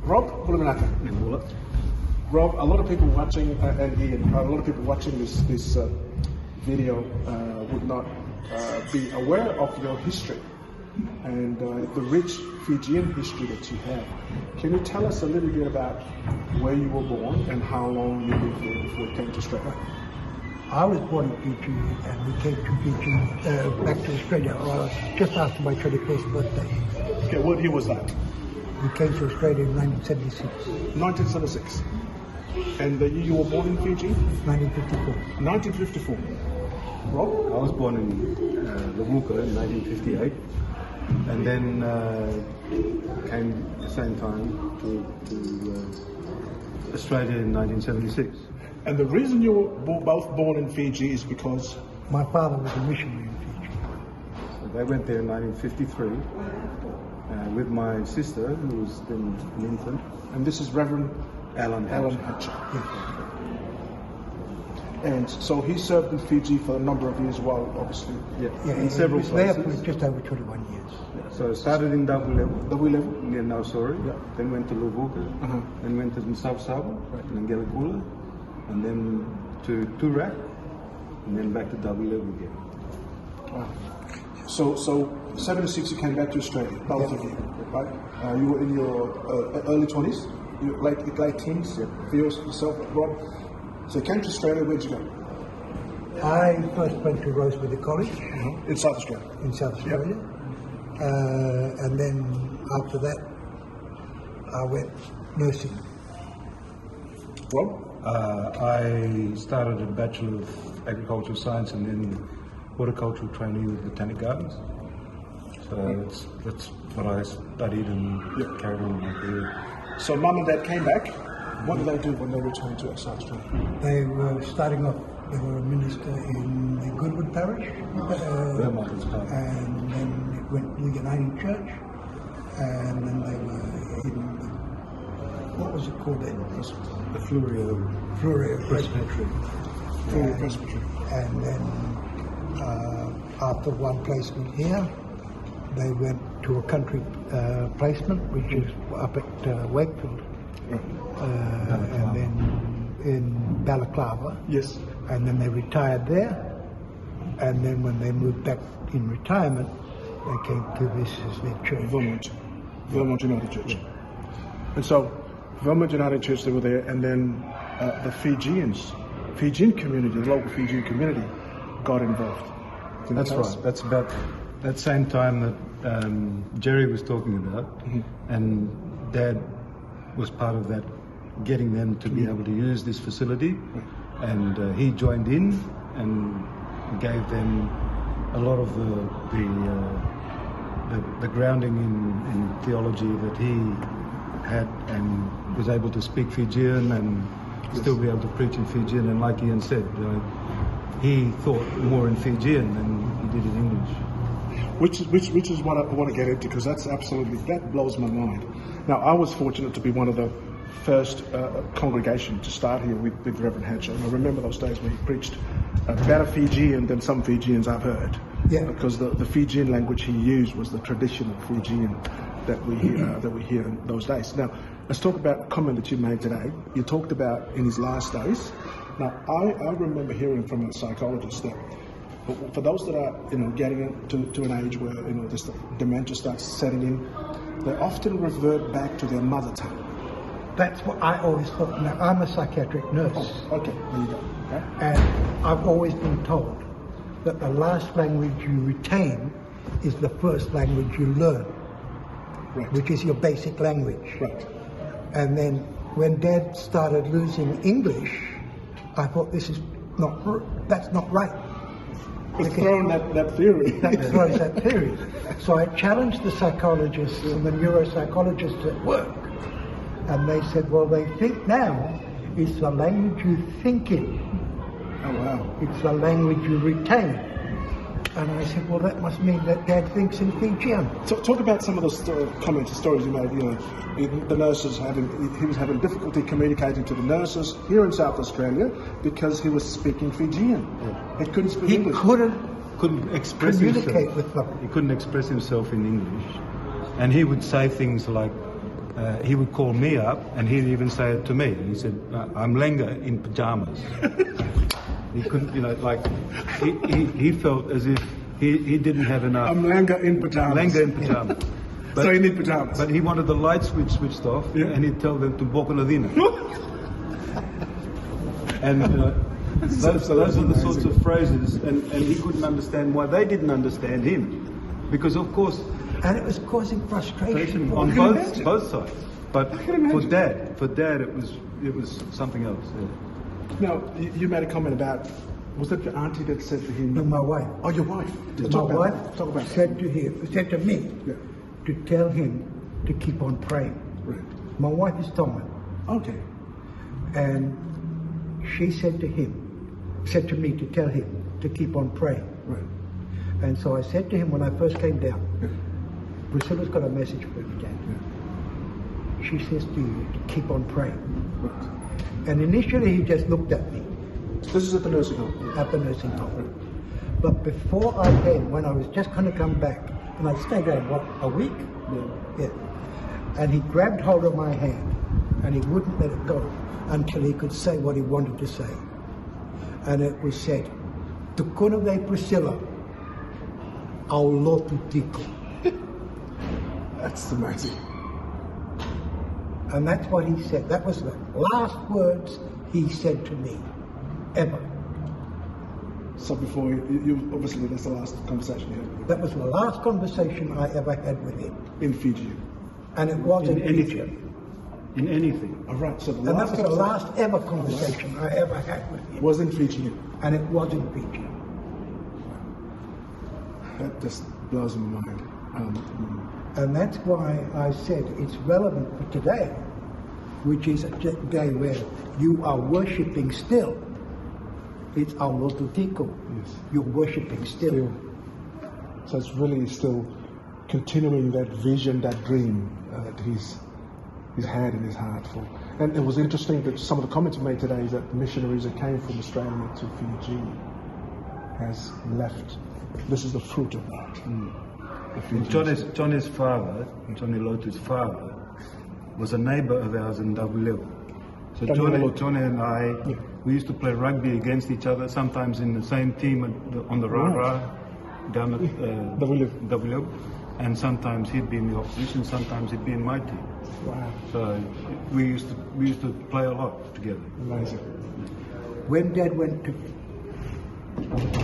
Rob, Rob, a lot of people watching, and Ian, a lot of people watching this video would not be aware of your history and the rich Fijian history that you have. Can you tell us a little bit about where you were born and how long you lived here before you came to Australia? I was born in Fiji, and we came to Fiji, back to Australia, just after my 21st birthday. Okay, what year was that? We came to Australia in 1976. 1976. And the year you were born in Fiji? 1954. 1954. Rob? I was born in Levuka in 1958, and then came at the same time to Australia in 1976. And the reason you were both born in Fiji is because? My father was a missionary in Fiji. So they went there in 1953 with my sister, who was then an infant. And this is Rev Alan Hatcher. Yes. And so he served in Fiji for a number of years, well, obviously. Yeah, in several places. There for just over 21 years. Yeah. So I started in double level. Double level? Near Nausori. Yeah. Then went to Levuka. Then went to South Saba, and Ngelakula, and then to Turak, and then back to double level again. Wow. So 76 you came back to Australia, both of you, right? You were in your early 20s, late teens, for yourself, Rob. So you came to Australia, where'd you go? I first went to Rosebery College. In South Australia? In South Australia. Yep. And then after that, I went nursing. Rob? I started a Bachelor of Agricultural Science and then horticultural trainee with Botanic Gardens. So that's what I studied and carried on in my career. So Mum and Dad came back. What did they do when they returned to South Australia? They were starting off, they were a minister in the Goodwood Parish. Vermont. And then it went to the Uniting Church. And then they were in the, what was it called then? The Flurio Presbytery. Flurio Presbytery. And then after one placement here, they went to a country placement, which is up at Wakefield. And then in Balaclava. Yes. And then they retired there. And then when they moved back in retirement, they came to this as their church. Vermont Uniting Church. And so, Vermont Uniting Church, they were there, and then the Fijian community, the local Fijian community, got involved. That's right. That's about that same time that Jerry was talking about, and Dad was part of that, getting them to be able to use this facility, and he joined in and gave them a lot of the grounding in theology that he had, and was able to speak Fijian and still be able to preach in Fijian. And like Ian said, he thought more in Fijian than he did in English. Which is what I want to get into, because that blows my mind. Now, I was fortunate to be one of the first congregation to start here with Rev Hatcher, and I remember those days when he preached better Fijian than some Fijians I've heard. Yeah. Because the Fijian language he used was the traditional Fijian that we hear in those days. Now, let's talk about a comment that you made today. You talked about in his last days. Now, I remember hearing from a psychologist that for those that are, getting to an age where, this dementia starts setting in, they often revert back to their mother tongue. That's what I always thought. Now, I'm a psychiatric nurse. Oh, okay, there you go. Okay. And I've always been told that the last language you retain is the first language you learn, Right. which is your basic language. Right. And then when Dad started losing English, I thought that's not right. It's thrown that theory. That throws that theory. So I challenged the psychologists and the neuropsychologists at work, and they said, well, they think now it's the language you think in. Oh, wow. It's the language you retain. And I said, well, that must mean that Dad thinks in Fijian. So talk about some of those comments and stories you made. The nurses he was having difficulty communicating to the nurses here in South Australia because he was speaking Fijian. Yeah. He couldn't speak English. Couldn't express communicate himself. with them. He couldn't express himself in English, and he would say things like, he would call me up, and he'd even say it to me. He said, "I'm Lenga in pajamas." He couldn't, like he felt as if he didn't have enough. I'm Lenga in pajamas. Lenga in pajamas. But, so you need pajamas. But he wanted the light switched off, and he'd tell them to bokoladina. And those are the sorts of phrases, and he couldn't understand why they didn't understand him, because of course. And it was causing frustration on both sides. But for Dad, it was something else. Yeah. Now, you made a comment about, was that your auntie that said to him? No, my wife. Oh, your wife. My wife said to me, yeah, to tell him to keep on praying. Right. My wife is Tongan. Okay. And she said to me to tell him to keep on praying. Right. And so I said to him when I first came down, Yeah. Priscilla's got a message for you, Dad. Yeah. She says to you to keep on praying. Right. And initially he just looked at me. This is at the nursing home. At the nursing home. Right. But before I came, when I was just going to come back, and I stayed there, a week? Yeah. And he grabbed hold of my hand, and he wouldn't let it go until he could say what he wanted to say. And it was said, "Tukuna de Priscilla, au lotu tiko." That's amazing. And that's what he said. That was the last words he said to me, ever. So before you obviously that's the last conversation you had with him. That was the last conversation I ever had with him. In Fiji. And it was in Fiji. In anything. All right. So And that was the last ever conversation I ever had with him. Was in Fiji. And it was in Fiji. That just blows my mind. And that's why I said it's relevant for today, which is a day where you are worshipping still. It's Aulotutiko. Yes. You're worshipping still. So it's really still continuing that vision, that dream that he's had in his heart for. And it was interesting that some of the comments made today is that the missionaries that came from Australia to Fiji has left. This is the fruit of that. Johnny's father, Johnny Lotu's father, was a neighbour of ours in Davuleo. So Johnny and I, we used to play rugby against each other, sometimes in the same team on the Rara down at Davuleo. And sometimes he'd be in the opposition, sometimes he'd be in my team. Wow. So we used to play a lot together. Amazing. When Dad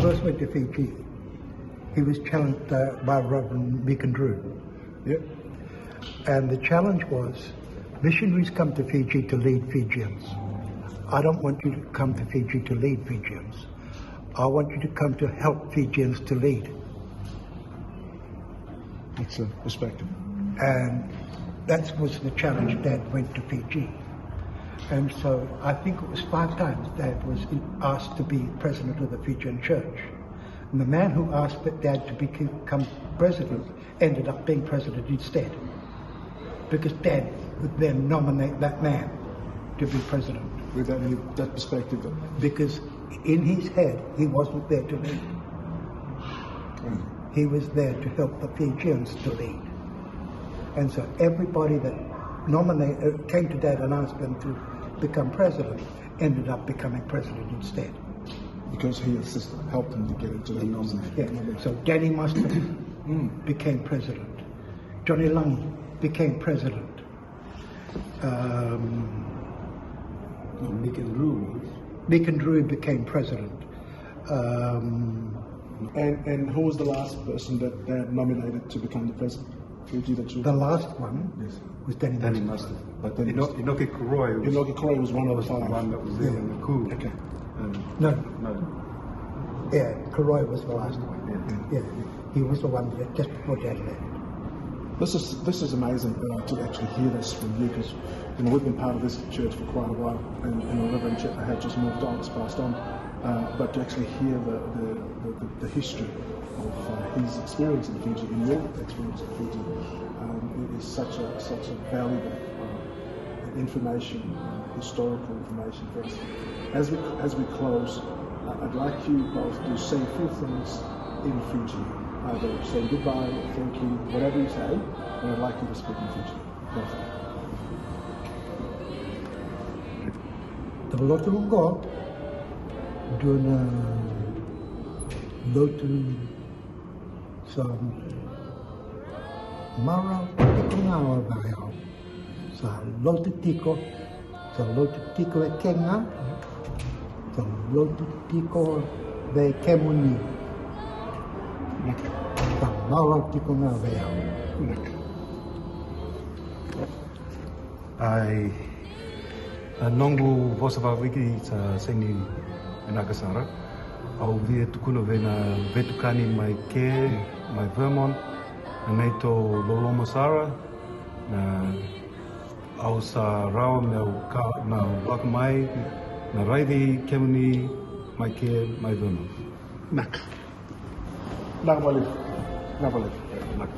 first went to Fiji, he was challenged by Reverend Drew. Yep. And the challenge was, missionaries come to Fiji to lead Fijians. I don't want you to come to Fiji to lead Fijians. I want you to come to help Fijians to lead. That's a perspective. And that was the challenge Dad went to Fiji. And so I think it was 5 times Dad was asked to be president of the Fijian Church. And the man who asked Dad to become president ended up being president instead. Because Dad would then nominate that man to be president. With that perspective. Because in his head, he wasn't there to lead. He was there to help the Fijians to lead. And so everybody that came to Dad and asked them to become president ended up becoming president instead. Because he assisted, helped him to get into the nomination. Yeah. So Danny Mustard became president. Johnny Lung became president. Mick and Drew became president. And who was the last person that Dad nominated to become the president? The last one was Danny Mustard. But Inoki Koroi was one of the 5. One that was there in the coup. Okay. No. Yeah, Koroi was the last one. Yeah. He was the one that just before Dad left. This is amazing to actually hear this from you, because we've been part of this church for quite a while, and Reverend Hatcher's moved on, it's passed on, but to actually hear the history of his experience in Fiji, and your experience in Fiji, is such a valuable information, historical information for us. As we close, I'd like you both to say a few things in Fiji. Either say goodbye, thank you, whatever you say, and I'd like you to speak in Fiji. Both. the lotu go doon lotu sa mara tiko ngawa bayaw sa lotu tiko e kenga sa lotu tiko be kemuni sa mara tiko ngawa bayaw ai nongu vosa wiki sa seni Nagasara au via tukuna vena vetukani mai ke mai Vermont nei to Lolomo Sara na au sa rao meu ka na wakamai na raidi kemuni mai ke mai Vermont nak boleh nak